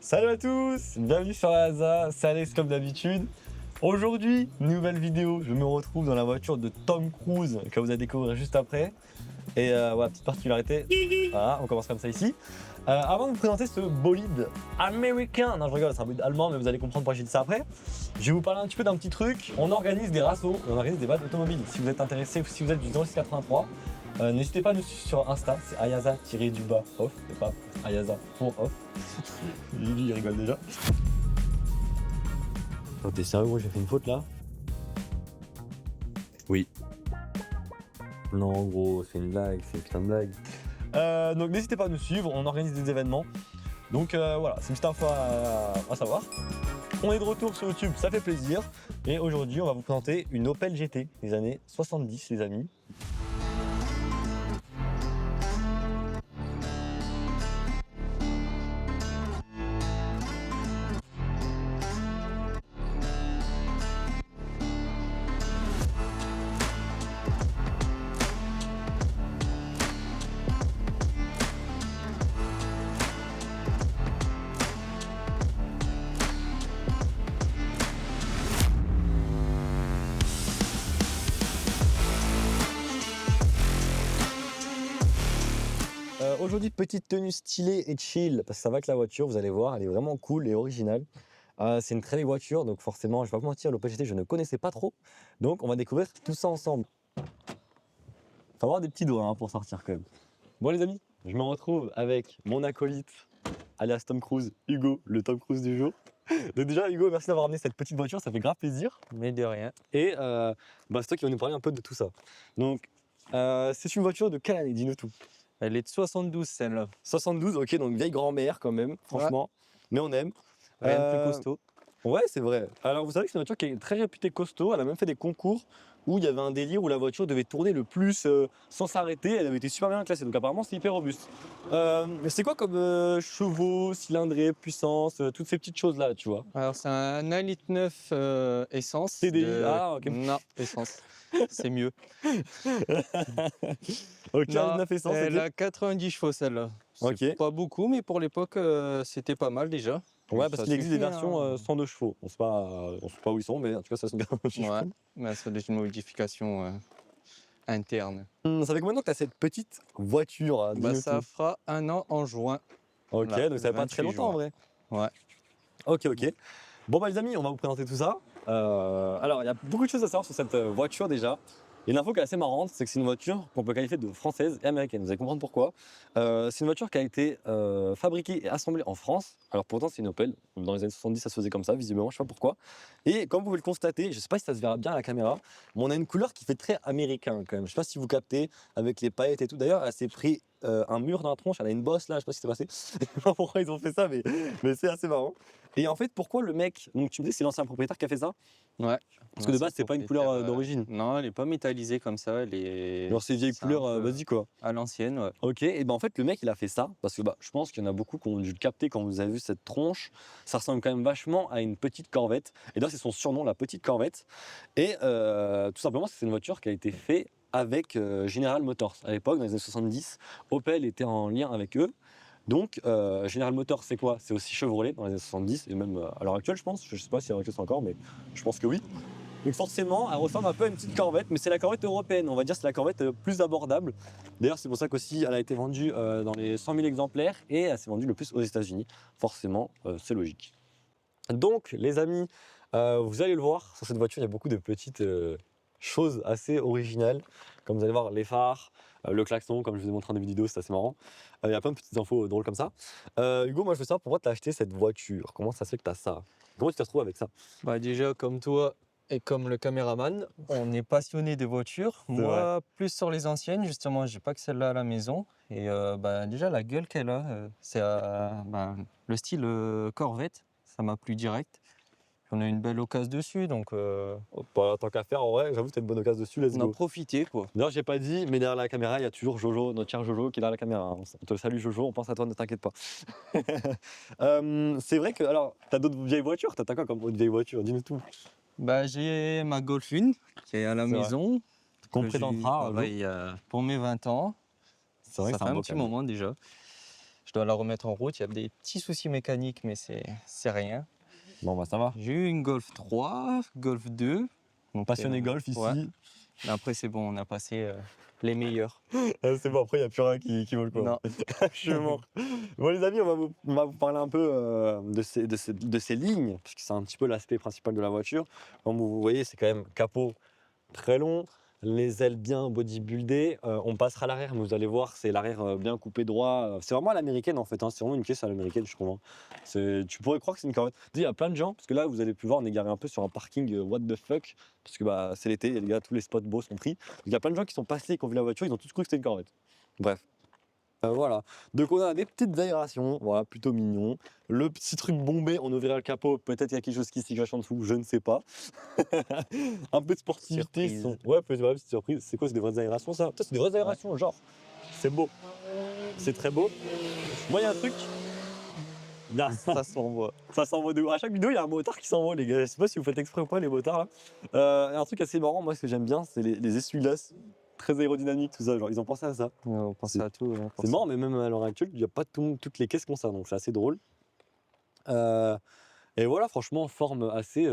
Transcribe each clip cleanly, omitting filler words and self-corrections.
Salut à tous, bienvenue sur la Asa, c'est Alex comme d'habitude. Aujourd'hui, nouvelle vidéo, je me retrouve dans la voiture de Tom Cruise que vous allez découvrir juste après. Et voilà, petite particularité, voilà, on commence comme ça ici. Avant de vous présenter ce bolide américain, non je rigole, c'est un bolide allemand mais vous allez comprendre pourquoi j'ai dit ça après. Je vais vous parler un petit peu d'un petit truc, on organise des rassos, on organise des balles automobiles. Si vous êtes intéressé ou si vous êtes du 0683, n'hésitez pas à nous suivre sur Insta, c'est ayaza-off, c'est pas ayaza pour off. Lui il rigole déjà. Oh, t'es sérieux gros, j'ai fait une faute là? Oui. Non gros, c'est une blague, c'est une putain de blague. Donc n'hésitez pas à nous suivre, on organise des événements. Donc voilà, c'est une petite info à savoir. On est de retour sur YouTube, ça fait plaisir. Et aujourd'hui, on va vous présenter une Opel GT des années 70 les amis. Aujourd'hui, petite tenue stylée et chill, parce que ça va avec la voiture, vous allez voir, elle est vraiment cool et originale. C'est une très belle voiture, donc forcément, je vais pas vous mentir, l'Opel GT, je ne connaissais pas trop. Donc, on va découvrir tout ça ensemble. Faut avoir des petits doigts hein, pour sortir quand même. Bon les amis, je me retrouve avec mon acolyte, alias Tom Cruise, Hugo, le Tom Cruise du jour. Donc déjà, Hugo, merci d'avoir amené cette petite voiture, ça fait grave plaisir. Mais de rien. Et c'est toi qui vas nous parler un peu de tout ça. Donc, c'est une voiture de quelle année? Dis-nous tout. Elle est de 72 celle-là. 72, ok, donc vieille grand-mère quand même, franchement. Mais on aime. Rien de plus costaud. Ouais, c'est vrai. Alors, vous savez que c'est une voiture qui est très réputée costaud. Elle a même fait des concours où il y avait un délire où la voiture devait tourner le plus sans s'arrêter. Elle avait été super bien classée. Donc, apparemment, c'est hyper robuste. C'est quoi comme chevaux, cylindrée, puissance, toutes ces petites choses-là, tu vois? Alors c'est un 1,9 litre essence. TDI, ah, ok. Non, essence. C'est mieux. Ok, Non, 9 essence, elle ok. a 90 chevaux celle-là. C'est Ok. pas beaucoup, mais pour l'époque, c'était pas mal déjà. Ouais, Ça parce qu'il existe des suffit, versions hein. 102 chevaux. On sait pas où ils sont, mais en tout cas, ça se garde. Ouais, mais c'est une modification interne. Ça fait combien de temps que tu as cette petite voiture hein, Bah, dis-nous ça tout. fera 1 an en juin. Ok, Là, donc ça fait pas très 28 longtemps en vrai. Ouais. Ok. Bon bah les amis, on va vous présenter tout ça. Alors il y a beaucoup de choses à savoir sur cette voiture déjà. Il y a une info qui est assez marrante, c'est que c'est une voiture qu'on peut qualifier de française et américaine. Vous allez comprendre pourquoi. C'est une voiture qui a été fabriquée et assemblée en France. Alors pourtant c'est une Opel. Dans les années 70 ça se faisait comme ça, visiblement, je sais pas pourquoi. Et comme vous pouvez le constater, je sais pas si ça se verra bien à la caméra, mais on a une couleur qui fait très américain quand même. Je sais pas si vous captez avec les paillettes et tout. D'ailleurs elle s'est pris un mur dans la tronche, elle a une bosse là, je sais pas ce qui s'est passé. Je sais pas pourquoi ils ont fait ça, mais c'est assez marrant. Et en fait, pourquoi le mec, donc tu me dis c'est l'ancien propriétaire qui a fait ça? Ouais. Parce que de base, c'est pas une couleur d'origine. Non, elle est pas métallisée comme ça. Elle est. Genre c'est vieille c'est un couleur, peu vas-y quoi. À l'ancienne, ouais. Ok, et ben en fait le mec il a fait ça parce que je pense qu'il y en a beaucoup qui ont dû le capter quand vous avez vu cette tronche. Ça ressemble quand même vachement à une petite Corvette. Et d'ailleurs c'est son surnom, la petite Corvette. Et tout simplement c'est une voiture qui a été faite avec General Motors à l'époque dans les années 70. Opel était en lien avec eux. Donc General Motors c'est quoi? C'est aussi Chevrolet dans les années 70 et même à l'heure actuelle je pense. Je sais pas si à l'heure actuelle c'est encore mais je pense que oui. Donc forcément, elle ressemble un peu à une petite Corvette, mais c'est la Corvette européenne. On va dire que c'est la Corvette plus abordable. D'ailleurs, c'est pour ça qu'aussi elle a été vendue dans les 100 000 exemplaires et elle s'est vendue le plus aux États-Unis. Forcément, c'est logique. Donc, les amis, vous allez le voir, sur cette voiture, il y a beaucoup de petites choses assez originales. Comme vous allez voir, les phares, le klaxon, comme je vous ai montré en début de vidéo, c'est assez marrant. Il y a plein de petites infos drôles comme ça. Hugo, moi je veux savoir pourquoi tu as acheté cette voiture. Comment ça se fait que tu as ça? Comment tu te retrouves avec ça? Bah déjà, comme toi et comme le caméraman, on est passionné de voitures. Moi, plus sur les anciennes, justement, j'ai pas que celle-là à la maison. Et déjà, la gueule qu'elle a, c'est le style Corvette, ça m'a plu direct. On a une belle occasion dessus, donc Tant qu'à faire, en vrai, j'avoue que t'as une bonne occasion dessus, let's on a go. profité, quoi. D'ailleurs, j'ai pas dit, mais derrière la caméra, il y a toujours Jojo, notre cher Jojo, qui est derrière la caméra. On te salue Jojo, on pense à toi, ne t'inquiète pas. C'est vrai que, alors, t'as d'autres vieilles voitures? T'as quoi comme autre vieille voiture? Dis-nous tout. Bah, j'ai ma Golf 1 qui est à la maison. Qu'on que j'ai présentera eu, un jour. pour mes 20 ans. C'est vrai que Ça c'est fait un un beau petit cadeau. moment déjà. Je dois la remettre en route. Il y a des petits soucis mécaniques, mais c'est rien. Bon, bah ça va. J'ai eu une Golf 3, Golf 2. Donc, Passionné golf ici. ouais. Mais après, c'est bon, on a passé les meilleurs. C'est bon, après, il n'y a plus rien qui vaut le coup. Non. Je suis mort. Bon, les amis, on va vous parler un peu de ces lignes, parce que c'est un petit peu l'aspect principal de la voiture. Comme vous voyez, c'est quand même capot très long, les ailes bien bodybuildées. On passera à l'arrière, mais vous allez voir, c'est l'arrière bien coupé droit. C'est vraiment à l'américaine en fait, hein. C'est vraiment une caisse à l'américaine, je trouve, hein. Tu pourrais croire que c'est une Corvette. Il y a plein de gens, parce que là, vous allez pu voir, on est garé un peu sur un parking what the fuck, parce que bah, c'est l'été, les gars, tous les spots beaux sont pris. Donc, il y a plein de gens qui sont passés, qui ont vu la voiture, ils ont tous cru que c'était une Corvette. Bref. Voilà, donc on a des petites aérations, voilà, plutôt mignon. Le petit truc bombé, on ouvrira le capot, peut-être il y a quelque chose qui s'y cache en dessous, je ne sais pas. Un peu de sportivité. Surprise. Ouais, peut-être une petite surprise. C'est quoi, c'est des vraies aérations ça? Putain, c'est des vraies aérations, genre. C'est beau. C'est très beau. Moi, il y a un truc. Là, Ça s'envoie. ça s'envoie de. À chaque vidéo, il y a un motard qui s'envoie, les gars. Je sais pas si vous faites exprès ou pas, les motards là. Il y a un truc assez marrant, moi, ce que j'aime bien, c'est les essuie-glaces. Très aérodynamiques, tout ça. Genre, ils ont pensé à ça. On pense à tout. on pense C'est marrant, mais même à l'heure actuelle, il n'y a pas toutes les caisses qui ont ça, donc c'est assez drôle. Euh, et voilà, franchement, forme assez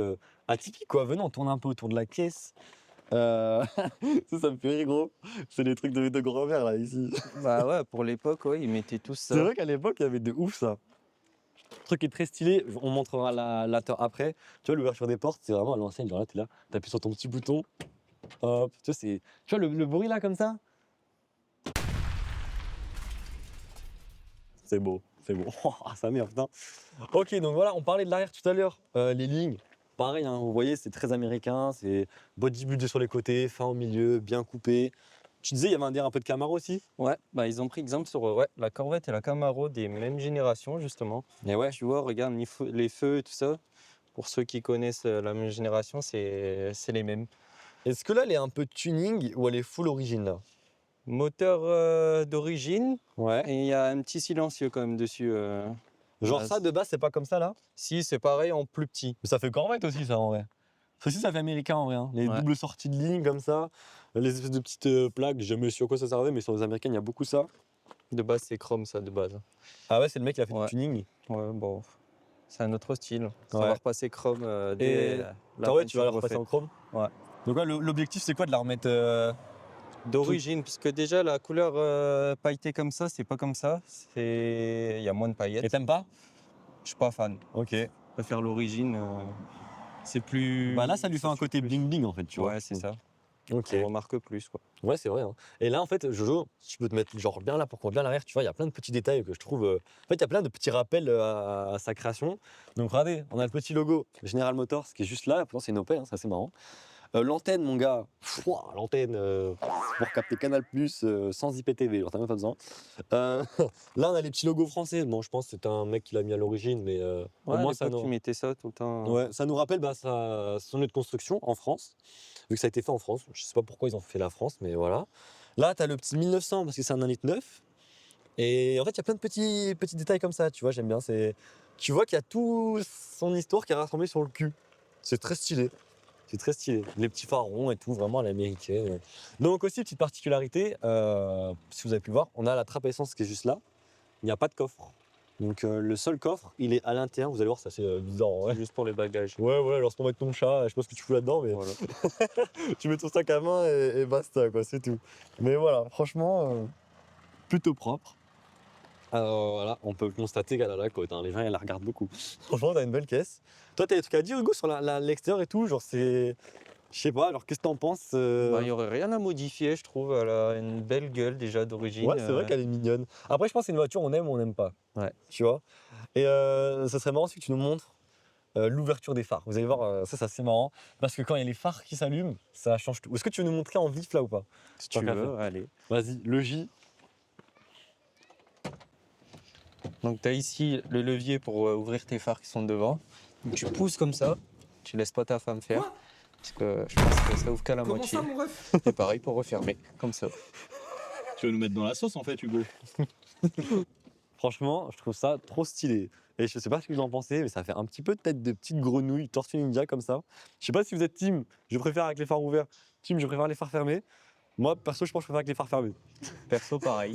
atypique, quoi. Venez, on tourne un peu autour de la caisse. Ça me fait rire, gros. C'est des trucs de grand-mère, là, ici. Bah ouais, pour l'époque, ouais, ils mettaient tous C'est ça. vrai qu'à l'époque, il y avait de ouf, ça. Le truc est très stylé, on montrera après. Tu vois, l'ouverture des portes, c'est vraiment à l'ancienne. Genre là, t'es là, t'appuies sur ton petit bouton. Hop, tu vois, tu vois le bruit là, comme ça. C'est beau, c'est beau. Ah, ça merde, putain. Ok, donc voilà, on parlait de l'arrière tout à l'heure. Les lignes, pareil, hein, vous voyez, c'est très américain. C'est bodybuildé sur les côtés, fin au milieu, bien coupé. Tu disais, il y avait un peu de Camaro aussi. Ouais, bah ils ont pris exemple sur ouais, la Corvette et la Camaro des mêmes générations, justement. Et ouais, Tu vois, regarde les feux et tout ça. Pour ceux qui connaissent la même génération, c'est les mêmes. est-ce que là, elle est un peu tuning ou elle est full origine là? Moteur d'origine, Ouais. et il y a un petit silencieux quand même dessus. Genre Ah, ça, de base, c'est pas comme ça là? Si, c'est pareil en plus petit. Mais ça fait Corvette aussi, ça en vrai. Ça aussi, ça fait américain en vrai, hein. Les Ouais. doubles sorties de ligne comme ça, les espèces de petites plaques, j'ai jamais su à quoi ça servait, mais sur les américaines, il y a beaucoup ça. De base, c'est chrome, ça, de base. Ah ouais, c'est le mec qui a fait du Ouais. tuning. Ouais, bon, c'est un autre style. Ça Ouais. va repasser chrome Et dès la ouais, tu vas la peinture repasser en refaite. chrome. Ouais. Donc ouais, l'objectif, c'est quoi de la remettre D'origine, puisque déjà la couleur pailletée comme ça, c'est pas comme ça. Il y a moins de Et paillettes. t'aimes pas? Je suis pas fan. Ok. Je préfère l'origine. C'est plus. Bah là, ça lui fait un côté plus. bling bling en fait, tu vois. Ouais, c'est ça. Ok. On remarque plus, quoi. Ouais, c'est vrai, hein. Et là, en fait, Jojo, si tu peux te mettre genre bien là pour qu'on bien à l'arrière, tu vois, il y a plein de petits détails que je trouve. En fait, il y a plein de petits rappels à sa création. Donc, regardez, on a le petit logo General Motors qui est juste là. Pourtant, c'est une Opel, hein, c'est assez marrant. L'antenne, mon gars, l'antenne pour capter Canal sans IPTV, genre t'as même pas besoin. Là, on a les petits logos français. Bon, je pense que c'est un mec qui l'a mis à l'origine, mais au Ouais, à moins ça l'époque, nous. tu mettais ça tout le temps. Ouais, ça nous rappelle son lieu de construction en France, vu que ça a été fait en France. Je sais pas pourquoi ils ont fait la France, mais voilà. Là, tu as le petit 1900 parce que c'est un 1,9 litre. Et en fait, il y a plein de petits détails comme ça, tu vois, j'aime bien. Tu vois qu'il y a toute son histoire qui est rassemblée sur le cul. C'est très stylé. C'est très stylé. Les petits phares ronds et tout, vraiment à l'américaine. Donc aussi, petite particularité, si vous avez pu voir, on a la trappe à essence qui est juste là. Il n'y a pas de coffre. Donc le seul coffre, il est à l'intérieur. Vous allez voir, c'est assez bizarre. C'est Ouais, juste pour les bagages. ouais, alors c'est pour mettre ton chat, je sais pas ce que tu fous là-dedans, mais Voilà. tu mets ton sac à main et basta, quoi, c'est tout. Mais voilà, franchement, plutôt propre. Alors voilà, on peut constater qu'elle a la côte, hein. Les gens ils la regardent beaucoup. Franchement, t'as une belle caisse. Toi, t'as des trucs à dire, Hugo, sur l'extérieur et tout, genre c'est. Je sais pas, alors qu'est-ce que t'en penses Bah, il n'y aurait rien à modifier, je trouve. Elle a une belle gueule déjà d'origine. Ouais, c'est vrai qu'elle est mignonne. Après, je pense que c'est une voiture, on aime ou on n'aime pas. Ouais. Tu vois. Et ça serait marrant si tu nous montres l'ouverture des phares. Vous allez voir, ça c'est assez marrant. Parce que quand il y a les phares qui s'allument, ça change tout. Est-ce que tu veux nous montrer en vif là ou pas? Si Tant tu qu'à veux, faire. allez. Vas-y, le J. Donc, tu as ici le levier pour ouvrir tes phares qui sont devant. Donc, tu pousses comme ça. Tu laisses pas ta femme faire. Parce que je pense que ça ouvre qu'à la moitié. Comment ça, mon ref? Et pareil pour refermer, comme ça. Tu veux nous mettre dans la sauce en fait, Hugo? Franchement, je trouve ça trop stylé. Et je sais pas ce que vous en pensez, mais ça fait un petit peu tête de petite grenouille, tortue ninja comme ça. Je sais pas si vous êtes team, je préfère avec les phares ouverts, team, je préfère les phares fermés. Moi, perso, je pense que je préfère avec les phares fermés. Perso, pareil.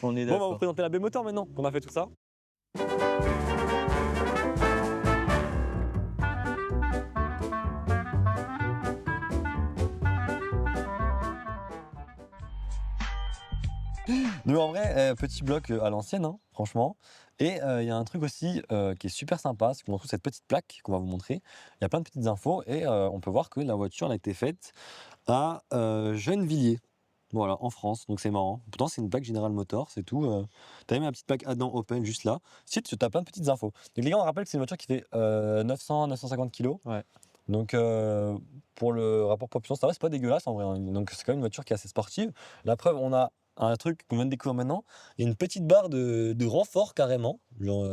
On est Bon, on va vous d'accord. présenter la B-Motor maintenant, qu'on a fait tout ça. Mais en vrai, petit bloc à l'ancienne, hein, franchement. Et il y a un truc aussi qui est super sympa, c'est qu'on retrouve cette petite plaque qu'on va vous montrer. Il y a plein de petites infos et on peut voir que la voiture elle a été faite à Gennevilliers, voilà, en France. Donc c'est marrant. Pourtant, c'est une plaque General Motors, c'est tout. T'as même la petite plaque Adam Open juste là. Si tu as plein de petites infos. Donc les gars, on rappelle que c'est une voiture qui fait 900-950 kg. Ouais. Donc pour le rapport poids-puissance, ça va, c'est pas dégueulasse en vrai, hein. Donc c'est quand même une voiture qui est assez sportive. La preuve, on a un truc qu'on vient de découvrir maintenant. Il y a une petite barre de renfort carrément. Genre,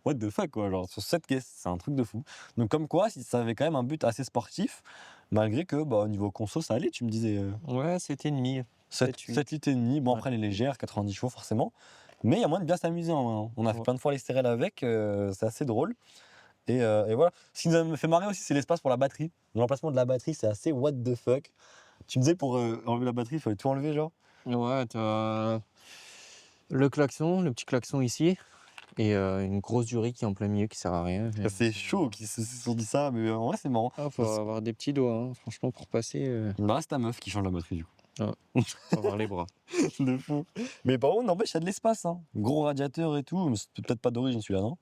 what the fuck quoi, genre sur cette caisse, c'est un truc de fou. Donc comme quoi, si ça avait quand même un but assez sportif, malgré que bah, au niveau conso, ça allait, tu me disais. Ouais, 7,5. 7 7, 7 litres et demi. Bon, Ouais. après, elle est légère, 90 chevaux forcément. Mais il y a moyen de bien s'amuser en vrai, hein. On a fait Ouais. plein de fois les stérelles avec, c'est assez drôle. Et voilà. Ce qui nous a fait marrer aussi, c'est l'espace pour la batterie. L'emplacement de la batterie, c'est assez what the fuck. Tu me disais pour enlever la batterie, il fallait tout enlever, genre. Ouais, t'as le klaxon, le petit klaxon ici, et une grosse durée qui est en plein milieu qui sert à rien. C'est chaud qu'ils se sont dit ça, mais en vrai, c'est marrant. Ah, faut avoir des petits doigts, hein. Franchement, pour passer, Bah, c'est ta meuf qui change la batterie, du coup. faut avoir les bras. De fou. Mais par contre, n'empêche, il y a de l'espace, hein. Gros radiateur et tout, mais c'est peut-être pas d'origine celui-là, non?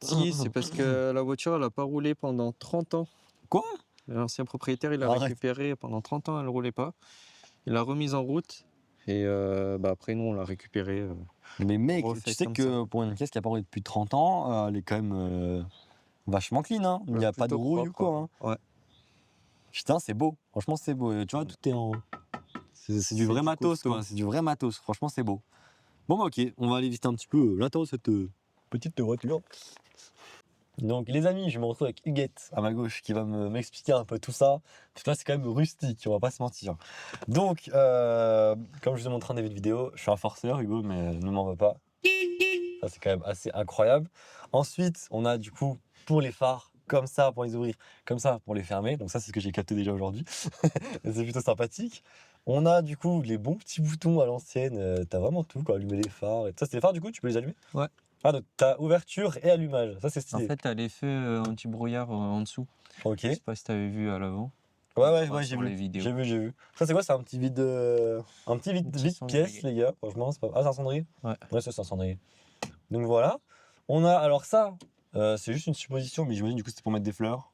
Si, c'est parce que la voiture, elle a pas roulé pendant 30 ans. Quoi? L'ancien propriétaire, il l'a Arrête. récupéré pendant 30 ans, elle ne roulait pas. Il l'a remise en route. Et bah après, nous, on l'a récupéré. Mais mec, Refait tu sais comme que pour une caisse qui a pas roulé depuis 30 ans, elle est quand même vachement clean, hein. Il n'y a pas de plutôt rouille ou propre, quoi, hein. Ouais. Putain, c'est beau. Franchement, c'est beau. Et tu vois, tout est en. C'est du vrai du matos, costaud. quoi. C'est du vrai matos. Franchement, c'est beau. Bon, bah, ok. On va aller visiter un petit peu l'intérieur de cette petite voiture. Donc, les amis, je me retrouve avec Huguette à ma gauche qui va m'expliquer un peu tout ça. Parce que là, c'est quand même rustique, on va pas se mentir. Donc, comme je vous ai montré en début de vidéo, je suis un forceur, Hugo, mais ne m'en veux pas. Ça, c'est quand même assez incroyable. Ensuite, on a du coup pour les phares, comme ça pour les ouvrir, comme ça pour les fermer. Donc ça, c'est ce que j'ai capté déjà aujourd'hui. C'est plutôt sympathique. On a du coup les bons petits boutons à l'ancienne. T'as vraiment tout, quoi. Allumer les phares. Et ça, c'est les phares, du coup, tu peux les allumer? Ouais. Ah, donc t'as ouverture et allumage. Ça, c'est En stylé. fait, t'as l'effet anti-brouillard en dessous. Ok. Je sais pas si t'avais vu à l'avant. Ouais, Ouais, j'ai sur vu. les vidéos. J'ai vu. Ça, c'est quoi? C'est un petit vide, Petit vide cendrier. pièce, les gars. Franchement, c'est pas. Ah, c'est un cendrier? Ouais. Ouais, ça, c'est un cendrier. Donc voilà. On a alors ça. C'est juste une supposition, mais j'imagine du coup c'était pour mettre des fleurs.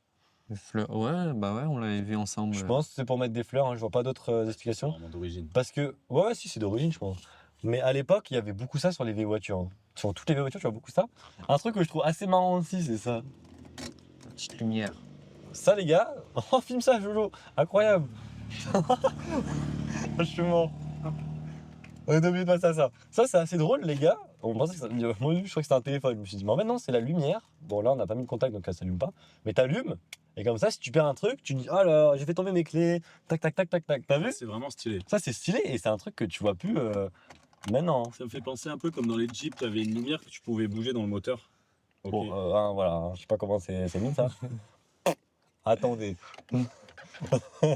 Les fleurs. Ouais, bah ouais, on l'avait vu ensemble. Je pense que c'est pour mettre des fleurs, hein, je vois pas d'autres C'est explications. vraiment d'origine. Parce que, ouais, si, c'est d'origine, je pense. Mais à l'époque, il y avait beaucoup ça sur les vieilles voitures, hein. Sur toutes les vieilles voitures, tu vois beaucoup ça. Un truc que je trouve assez marrant aussi, c'est ça. Petite lumière. Ça, les gars, oh, filme ça, Jojo, incroyable. Je suis mort. N'oubliez pas ça, ça. Ça, c'est assez drôle, les gars. On pensait que ça... Moi, je croyais que c'était un téléphone. Je me suis dit, mais en fait, non, c'est la lumière. Bon, là, on n'a pas mis de contact, donc ça s'allume pas. Mais t'allumes, et comme ça, si tu perds un truc, tu dis, ah là, j'ai fait tomber mes clés. Tac, tac, tac, tac, tac. T'as vu? C'est vraiment stylé. Ça, c'est stylé, et c'est un truc que tu vois plus maintenant. Ça me fait penser un peu comme dans les Jeeps, tu avais une lumière que tu pouvais bouger dans le moteur. Ok. Bon, voilà, hein, je sais pas comment c'est mis, ça. Attendez,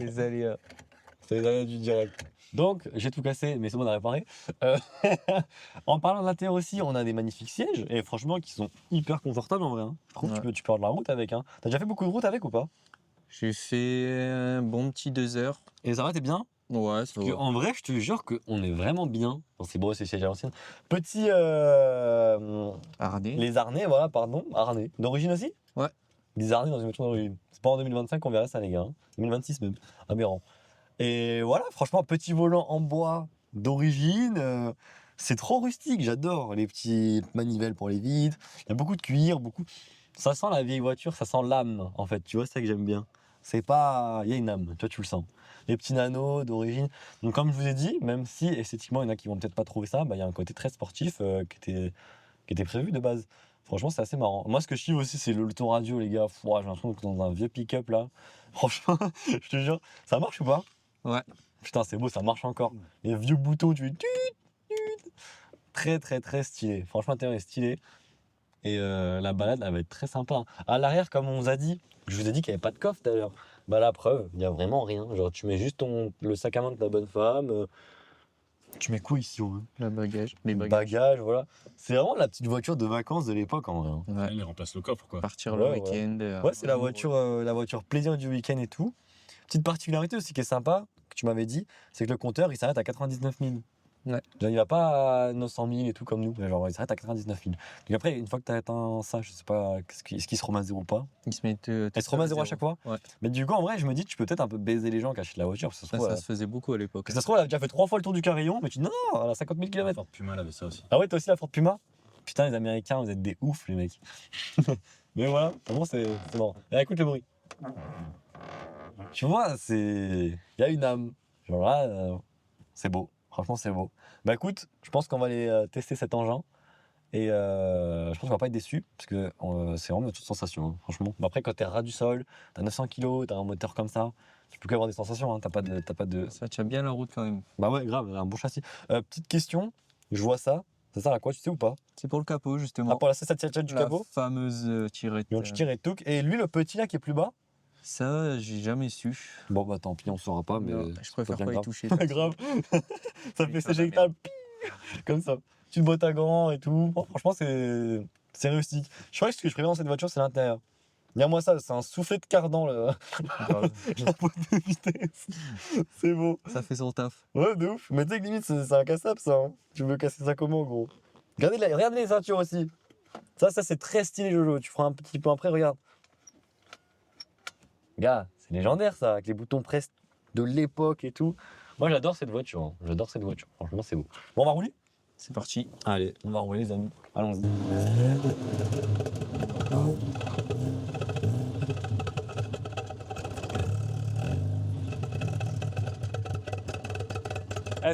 Les aléas. c'est les aléas du direct. Donc, j'ai tout cassé, mais c'est bon, on a réparé. En parlant de l'intérieur aussi, on a des magnifiques sièges, et franchement, qui sont hyper confortables en vrai, hein. Je trouve que Ouais. tu peux avoir de la route avec, hein. T'as déjà fait beaucoup de route avec ou pas? J'ai fait un bon petit 2 heures. Et ça va, t'es bien? Ouais, ça Parce que, va. en vrai, je te jure qu'on est vraiment bien dans ces beaux sièges à l'ancienne. Petit, Harnais. les harnais, voilà, pardon, harnais. D'origine aussi? Ouais. Des harnais dans une voiture d'origine. C'est pas en 2025 qu'on verra ça, les gars, hein. 2026 même, aberrant. Et voilà, franchement, petit volant en bois d'origine. C'est trop rustique, j'adore les petits manivelles pour les vides. Il y a beaucoup de cuir, beaucoup. Ça sent la vieille voiture, ça sent l'âme en fait. Tu vois, c'est ça que j'aime bien. C'est pas. Il y a une âme, toi tu le sens. Les petits nanos d'origine. Donc, comme je vous ai dit, même si esthétiquement il y en a qui vont peut-être pas trouver ça, bah, il y a un côté très sportif qui était prévu de base. Franchement, c'est assez marrant. Moi, ce que je kiffe aussi, c'est l'autoradio, les gars. Pff, ouah, j'ai l'impression que dans un vieux pick-up là. Franchement, je te jure, ça marche ou pas? Ouais. Putain, c'est beau, ça marche encore. Les vieux boutons, tu fais tut, tut. Très, très, très stylé. Franchement, l'intérieur est stylé. Et la balade, elle va être très sympa, hein. À l'arrière, comme on vous a dit, je vous ai dit qu'il n'y avait pas de coffre d'ailleurs. Bah la preuve, il y a vraiment rien. Genre tu mets juste le sac à main de ta bonne femme. Tu mets quoi ici hein Le bagage, les bagages. Bagages, voilà. C'est vraiment la petite voiture de vacances de l'époque en vrai. Hein. Ouais. Il remplace le coffre, quoi. Partir Ouais, le week-end. Ouais, c'est la voiture plaisir du week-end et tout. Petite particularité aussi qui est sympa, que tu m'avais dit, c'est que le compteur il s'arrête à 99 000. Ouais. Genre, il va pas à 900 000 et tout comme nous, genre il s'arrête à 99 000. Donc après, une fois que tu as atteint ça, je sais pas, est-ce qu'il se remet à zéro ou pas? Ils se mettent. Elle se remet à zéro à chaque fois? Ouais. Mais du coup, en vrai, je me dis, tu peux peut-être un peu baiser les gens qui achètent la voiture. Parce que ça, se Ça, trouve, ça se faisait beaucoup à l'époque. ça se trouve, elle a déjà fait 3 fois le tour du carillon, mais tu dis non, non, elle a 50 000 La km. Ford Puma, elle avait ça aussi. Ah ouais, toi aussi la Ford Puma? Putain, les Américains, vous êtes des oufs, les mecs. Mais voilà, vraiment, c'est bon. Et écoute le bruit. Tu vois, il y a une âme. Genre là, c'est beau. Franchement, c'est beau. Bah écoute, je pense qu'on va aller tester cet engin. Et je pense qu'on va pas être déçus, parce que c'est vraiment toute sensation, hein, franchement. Bah après, quand t'es ras du sol, t'as 900 kg, t'as un moteur comme ça, tu peux qu'avoir des sensations, hein, t'as pas de... Ça tient bien la route quand même. Bah ouais, grave, un bon châssis. Petite question, je vois ça sert à quoi, tu sais ou pas? C'est pour le capot justement. Ah, pour la C7 du la capot? fameuse tirette. Donc tu tires et tout. Et lui, le petit là qui est plus bas? Ça, j'ai jamais su. Bon bah tant pis, on saura pas, mais Non, je préfère bien pas y grave. toucher. Pas grave. Ça fait Mais sécher ça avec ta comme ça. Tu te bottes à gants et tout. Oh, franchement, c'est rustique. Je crois que ce que je préfère dans cette voiture, c'est l'intérieur. Regarde-moi ça, c'est un soufflet de cardan la boîte de vitesse. C'est beau. Ça fait son taf. Ouais, de ouf. Mais tu sais que limite, c'est incassable ça. Hein. Tu veux casser ça comment, gros? Regarde les ceintures aussi. Ça c'est très stylé, Jojo. Tu feras un petit peu après, regarde. Gars, c'est légendaire ça, avec les boutons presse de l'époque et tout. Moi j'adore cette voiture, hein. J'adore cette voiture. Franchement, c'est beau. Bon, on va rouler? C'est parti. Allez, on va rouler, les amis. Allons-y.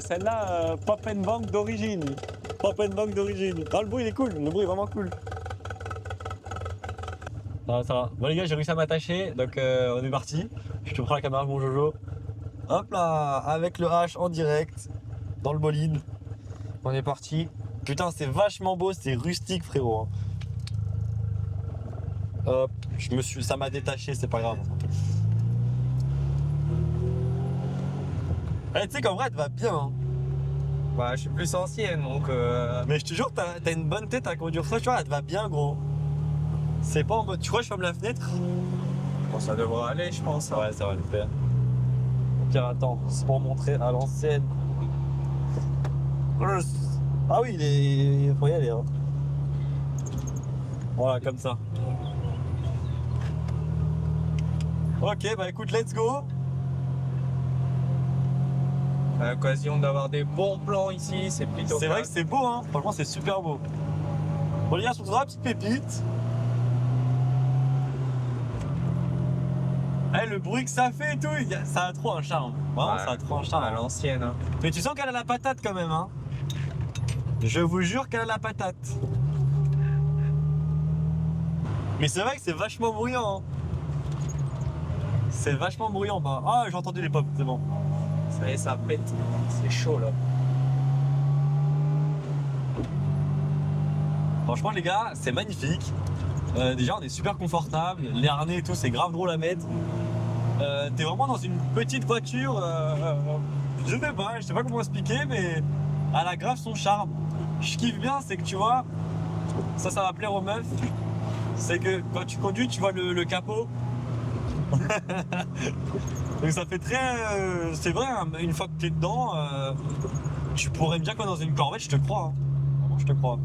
Celle-là, Pop and Bank d'origine. Pop and Bank d'origine. Ah, le bruit il est cool, le bruit est vraiment cool. Ça va. Bon les gars, j'ai réussi à m'attacher, donc on est parti. Je te prends la caméra, mon Jojo. Hop là, avec le H en direct, dans le bolide. On est parti. Putain, c'est vachement beau, c'est rustique, frérot. Hop, ça m'a détaché, c'est pas grave. Eh, tu sais qu'en vrai, elle te va bien. Hein. Bah, je suis plus ancienne donc. Mais je te jure, t'as une bonne tête à conduire ça, tu vois, elle te va bien, gros. C'est pas en mode, tu vois, je ferme la fenêtre. Bon, ça devrait aller, je pense. Ouais, ça va le faire. Ok, attends, c'est pour montrer à l'ancienne. Ah oui, il faut y aller. Hein. Voilà, comme ça. Ok, bah écoute, let's go. À l'occasion d'avoir des bons plans ici, c'est plutôt. C'est vrai que c'est beau, hein. Franchement, c'est super beau. Bon, les gars, sur la petite pépite. Eh, le bruit que ça fait et tout, ça a trop un charme. Vraiment, ça a trop un charme. À l'ancienne. Hein. Mais tu sens qu'elle a la patate quand même, hein. Je vous jure qu'elle a la patate. Mais c'est vrai que c'est vachement bruyant. Hein. C'est vachement bruyant. Bah. Ah, j'ai entendu les pops, c'est bon. Ça y est, ça pète. C'est chaud là. Franchement, les gars, c'est magnifique. Déjà, on est super confortable. Les harnais et tout, c'est grave drôle à mettre. T'es vraiment dans une petite voiture. Je sais pas comment expliquer, mais elle a grave son charme. Je kiffe bien, c'est que tu vois, ça va plaire aux meufs. C'est que quand tu conduis, tu vois le capot. Donc ça fait très. C'est vrai, hein, une fois que t'es dedans, tu pourrais me dire que dans une Corvette, je te crois. Hein. Vraiment, je te crois.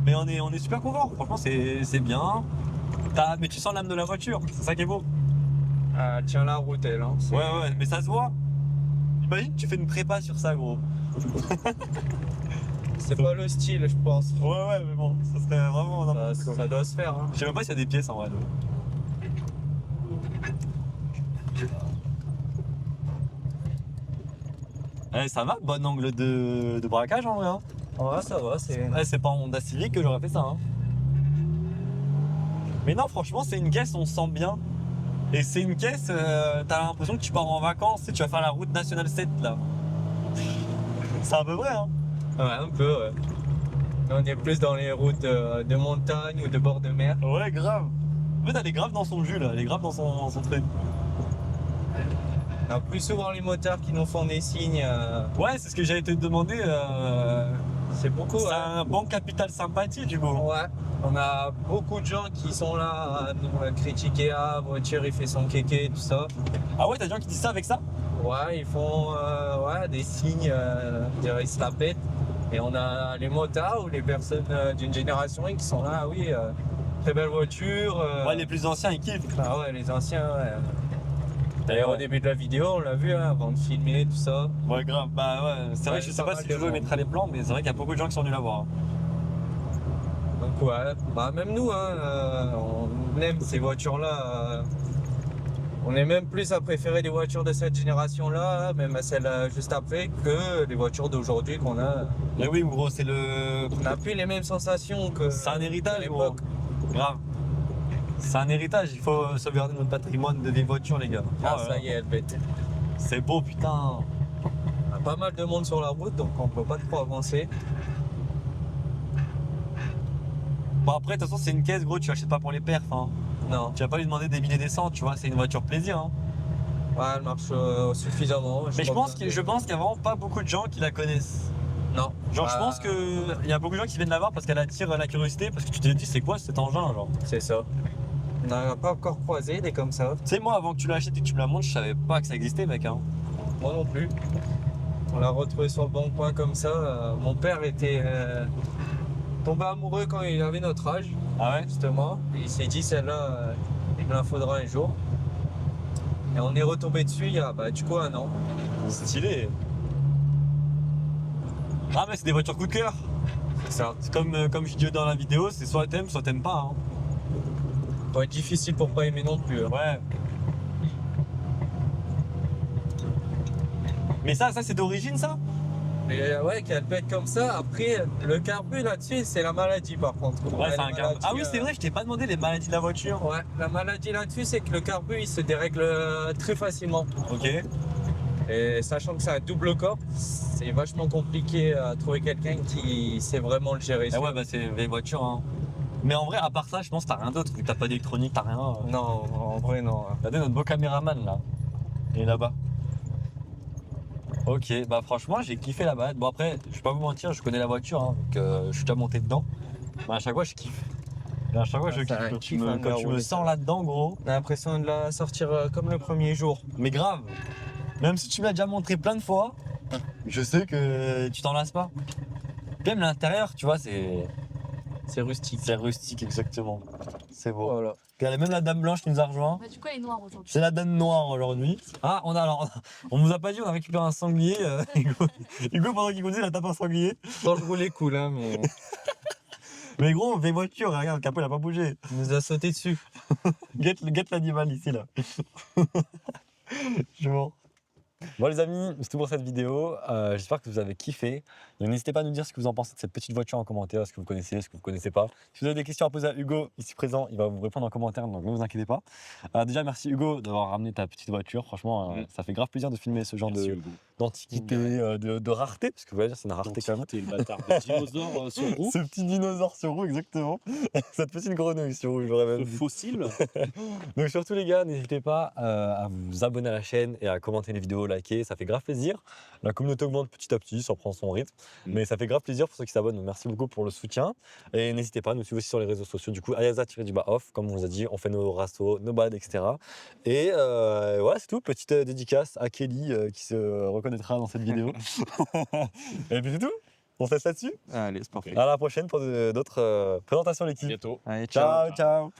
Mais on est super confort, franchement, c'est bien. Mais tu sens l'âme de la voiture, c'est ça qui est beau. Ah, tiens la route, elle. Hein. Ouais, mais ça se voit. Imagine, tu fais une prépa sur ça, gros. C'est pas le style, je pense. Ouais, mais bon, ça serait vraiment. Ça doit se faire. Hein. Je sais même pas s'il y a des pièces en vrai. Eh, ça va, bon angle de braquage en vrai. Hein. Ouais, ça va, C'est pas en Honda Civic que j'aurais fait ça. Hein. Mais non, franchement, c'est une caisse, on se sent bien. Et c'est une caisse, t'as l'impression que tu pars en vacances, tu vas faire la route nationale 7 là. C'est à peu vrai, hein. Ouais, un peu, ouais. On est plus dans les routes de montagne ou de bord de mer. Ouais, grave. En fait, elle est grave dans son jus là, elle est grave dans son trait. On a plus souvent les motards qui nous font des signes. Ouais, c'est ce que j'allais te demander. C'est beaucoup. C'est hein. un bon capital sympathie du coup. Ouais. On a beaucoup de gens qui sont là à nous critiquer. Ah, voiture, il fait son kéké, tout ça. Ah ouais, t'as des gens qui disent ça avec ça? Ouais, ils font des signes, ils se la pètent. Et on a les motards ou les personnes d'une génération qui sont là, oui, très belle voiture. Ouais, les plus anciens ils kiffent. Ah ouais, les anciens, ouais. D'ailleurs, D'ailleurs, au ouais. début de la vidéo, on l'a vu, hein, avant de filmer, tout ça. Ouais, grave. Bah ouais, c'est vrai Ouais, que je sais pas pas mal si de Hugo monde. mettra les plans, mais c'est vrai qu'il y a beaucoup de gens qui sont venus la voir. Donc ouais, bah même nous, hein, on aime ces voitures-là. On est même plus à préférer les voitures de cette génération-là, même à celles juste après, que les voitures d'aujourd'hui qu'on a. Mais oui, gros, c'est le. On n'a plus les mêmes sensations que C'est un héritage, à gros. l'époque. Grave. C'est un héritage, il faut sauvegarder notre patrimoine de vieilles voitures, les gars. Ah, Oh là ça là. y est, elle pète. C'est beau, putain. On a pas mal de monde sur la route, donc on peut pas trop avancer. Bon, après, de toute façon, c'est une caisse, gros, tu achètes pas pour les perfs. Hein. Non, Tu vas pas lui demander des milliers d'essence, tu vois, c'est une voiture plaisir. Hein. ouais, elle marche suffisamment. Mais je crois pense que- qu'il y a vraiment pas beaucoup de gens qui la connaissent. Non. Genre, je Bah, pense qu'il y a beaucoup de gens qui viennent la voir parce qu'elle attire la curiosité, parce que tu te dis, c'est quoi cet engin, genre. C'est ça. On n'a pas encore croisé des comme ça. Tu sais, moi, avant que tu l'achètes et que tu me la montres, je savais pas que ça existait, mec. Hein. Moi non plus. On l'a retrouvé sur le bon coin comme ça. Mon père était tombé amoureux quand il avait notre âge, Ah ouais? justement. Et il s'est dit, celle-là, il me la faudra un jour. Et on est retombé dessus il y a du coup 1 an. Stylé. Ah, mais c'est des voitures coup de cœur. C'est ça. C'est comme je dis dans la vidéo, c'est soit t'aimes pas. Hein. Ça va être difficile pour pas aimer non plus. Hein. Ouais. Mais ça c'est d'origine, ça? Mais ouais, qu'elle pète comme ça. Après, le carbu là-dessus, c'est la maladie par contre. Ouais, c'est la un carbu. maladie, Ah oui, c'est vrai, je t'ai pas demandé les maladies de la voiture. Ouais, la maladie là-dessus, c'est que le carbu il se dérègle très facilement. Ok. Et sachant que c'est un double corps, c'est vachement compliqué à trouver quelqu'un qui sait vraiment le gérer. Ah ouais, bah c'est une vieille voiture. Hein. Mais en vrai, à part ça, je pense que t'as rien d'autre. Vu que t'as pas d'électronique, t'as rien. Non, en vrai, non. Regardez notre beau caméraman là. Il est là-bas. Ok, bah franchement, j'ai kiffé la balade. Bon, après, je vais pas vous mentir, je connais la voiture, hein, donc je suis déjà monté dedans. Mais à chaque fois, je kiffe. Et à chaque fois, je c'est kiffe. un Quand kiff, tu hein, quand de tu me rouler sens ça. là-dedans, gros. On a l'impression de la sortir comme le premier jour. Mais grave. Même si tu me l'as déjà montré plein de fois, je sais que tu t'en lasses pas. Puis même l'intérieur, tu vois, c'est rustique. rustique, exactement. C'est beau. Voilà. Regardez, même la dame blanche qui nous a rejoint. Bah, du coup, elle est noire aujourd'hui. C'est la dame noire aujourd'hui. Ah, on nous a pas dit, on a récupéré un sanglier. Hugo, pendant qu'il conduisait, il a tapé un sanglier. Quand je roulais cool, hein, mais Mais gros, vieille voiture, regarde, le capot, il a pas bougé. il nous a sauté dessus. Guette l'animal ici, là. Je mens. Bon les amis, c'est tout pour cette vidéo. J'espère que vous avez kiffé. Donc n'hésitez pas à nous dire ce que vous en pensez de cette petite voiture en commentaire, ce que vous connaissez, ce que vous connaissez pas. Si vous avez des questions à poser à Hugo, ici présent, il va vous répondre en commentaire, donc ne vous inquiétez pas. Déjà merci Hugo d'avoir ramené ta petite voiture. Franchement, ça fait grave plaisir de filmer ce genre Merci, de- Hugo. d'antiquité, de rareté, parce que vous voyez, c'est une rareté quand même. T'es le bâtard. Le dinosaure sur roue. Ce petit dinosaure sur roue, exactement. Cette petite grenouille sur roue, j'aurais même Ce dit. fossile. Donc surtout les gars, n'hésitez pas à vous abonner à la chaîne et à commenter les vidéos, liker, ça fait grave plaisir. La communauté augmente petit à petit, ça prend son rythme, mais ça fait grave plaisir pour ceux qui s'abonnent. Donc merci beaucoup pour le soutien et n'hésitez pas à nous suivre aussi sur les réseaux sociaux. Du coup, Ayaza-off, comme on vous a dit, on fait nos rastos, nos balades, etc. Et voilà, c'est tout. Petite dédicace à Kelly qui se reconnaîtra dans cette vidéo. Et puis c'est tout. On se laisse là-dessus. Allez, c'est parfait. À la prochaine pour d'autres présentations l'équipe. Bientôt. Allez, Ciao, ciao.